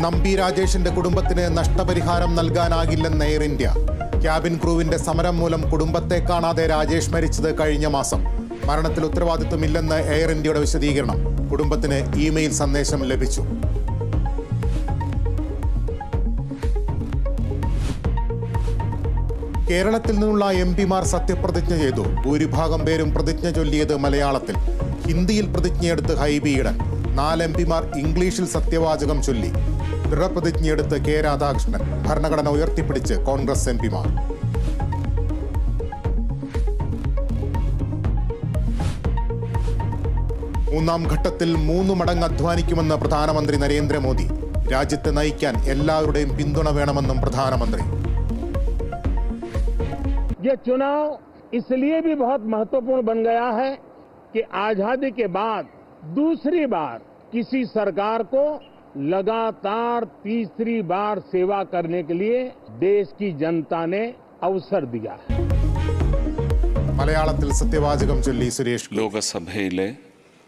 നമ്പി രാജേഷിന്റെ കുടുംബത്തിന് നഷ്ടപരിഹാരം നൽകാനാകില്ലെന്ന് എയർ ഇന്ത്യ. ക്യാബിൻ ക്രൂവിന്റെ സമരം മൂലം കുടുംബത്തെ കാണാതെ രാജേഷ് മരിച്ചത് കഴിഞ്ഞ മാസം. മരണത്തിൽ ഉത്തരവാദിത്വമില്ലെന്ന് എയർ ഇന്ത്യയുടെ വിശദീകരണം. കുടുംബത്തിന് ഇമെയിൽ സന്ദേശം ലഭിച്ചു. കേരളത്തിൽ നിന്നുള്ള എംപിമാർ സത്യപ്രതിജ്ഞ ചെയ്തു. ഭൂരിഭാഗം പേരും പ്രതിജ്ഞ ചൊല്ലിയത് മലയാളത്തിൽ. ഹിന്ദിയിൽ പ്രതിജ്ഞയെടുത്ത് ഹൈബി ഈഡൻ. 4 എംപിമാർ ഇംഗ്ലീഷിൽ സത്യവാചകം ചൊല്ലി. ദൃഢപ്രതിജ്ഞയെടുത്ത് കെ രാധാകൃഷ്ണൻ. ഭരണഘടന ഉയർത്തിപ്പിടിച്ച് കോൺഗ്രസ് എംപിമാർ. മൂന്നാം ഘട്ടത്തിൽ 3 മടങ്ങ് അധ്വാനിക്കുമെന്ന് പ്രധാനമന്ത്രി നരേന്ദ്രമോദി. രാജ്യത്തെ നയിക്കാൻ എല്ലാവരുടെയും പിന്തുണ വേണമെന്നും പ്രധാനമന്ത്രി. ये चुनाव इसलिए भी बहुत महत्वपूर्ण बन गया है कि आजादी के बाद दूसरी बार किसी सरकार को लगातार तीसरी बार सेवा करने के लिए देश की जनता ने अवसर दिया है. മലയാളത്തിൽ സത്യവാചകം ചൊല്ലി സുരേഷ്. ലോകസഭയിലെ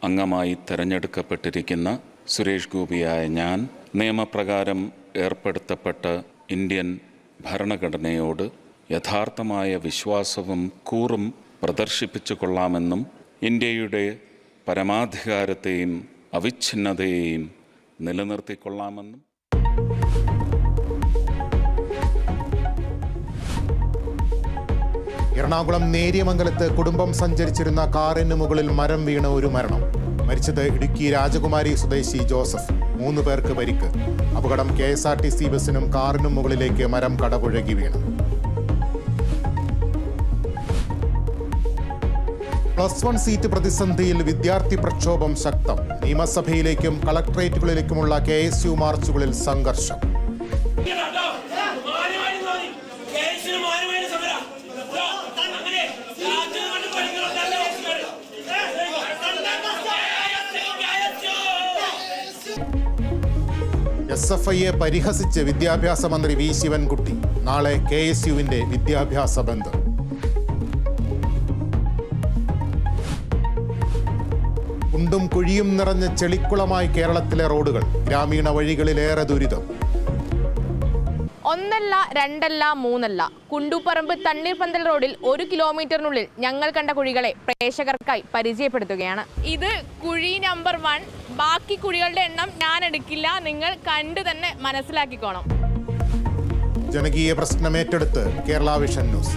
അംഗമായി തെരഞ്ഞെടുക്കപ്പെട്ടിരിക്കുന്ന സുരേഷ് ഗോപിയായ ഞാൻ നിയമപ്രകാരം ഏർപ്പെടുത്തപ്പെട്ട ഇന്ത്യൻ ഭരണഘടനയോട് യഥാർത്ഥമായ വിശ്വാസവും കൂറും പ്രദർശിപ്പിച്ചു കൊള്ളാമെന്നും ഇന്ത്യയുടെ പരമാധികാരത്തെയും അവിഛിന്നതയെയും നിലനിർത്തിക്കൊള്ളാമെന്നും. എറണാകുളം നേര്യമംഗലത്ത് കുടുംബം സഞ്ചരിച്ചിരുന്ന കാറിന് മുകളിൽ മരം വീണ് ഒരു മരണം. മരിച്ചത് ഇടുക്കി രാജകുമാരി സ്വദേശി ജോസഫ്. 3 പേർക്ക് പരിക്ക്. അപകടം KSRTC ബസിനും കാറിനും മുകളിലേക്ക് മരം കടപുഴകി വീണു. +1 സീറ്റ് പ്രതിസന്ധിയിൽ വിദ്യാർത്ഥി പ്രക്ഷോഭം ശക്തം. നിയമസഭയിലേക്കും കളക്ടറേറ്റുകളിലേക്കുമുള്ള KSU മാർച്ചുകളിൽ സംഘർഷം. SFIയെ പരിഹസിച്ച് വിദ്യാഭ്യാസ മന്ത്രി വി ശിവൻകുട്ടി. നാളെ KSUവിന്റെ വിദ്യാഭ്യാസ ബന്ദ്. കുണ്ടും കുഴിയും നിറഞ്ഞ ചെളിക്കുളമായി കേരളത്തിലെ റോഡുകൾ. ഗ്രാമീണ വഴികളിലേറെ ദുരിതം. 1 അല്ല 2 അല്ല 3 അല്ല. കുണ്ടുപറമ്പ് തണ്ണീർപന്തൽ റോഡിൽ 1 കിലോമീറ്ററിനുള്ളിൽ ഞങ്ങൾ കണ്ട കുഴികളെ പ്രേക്ഷകർക്കായി പരിചയപ്പെടുത്തുകയാണ്. ഇത് കുഴി നമ്പർ 1. ബാക്കി കുഴികളുടെ എണ്ണം ഞാൻ എടുക്കില്ല, നിങ്ങൾ കണ്ടു തന്നെ മനസ്സിലാക്കിക്കോണം. ജനകീയ പ്രശ്നം ഏറ്റെടുത്ത് കേരള വിഷൻ ന്യൂസ്.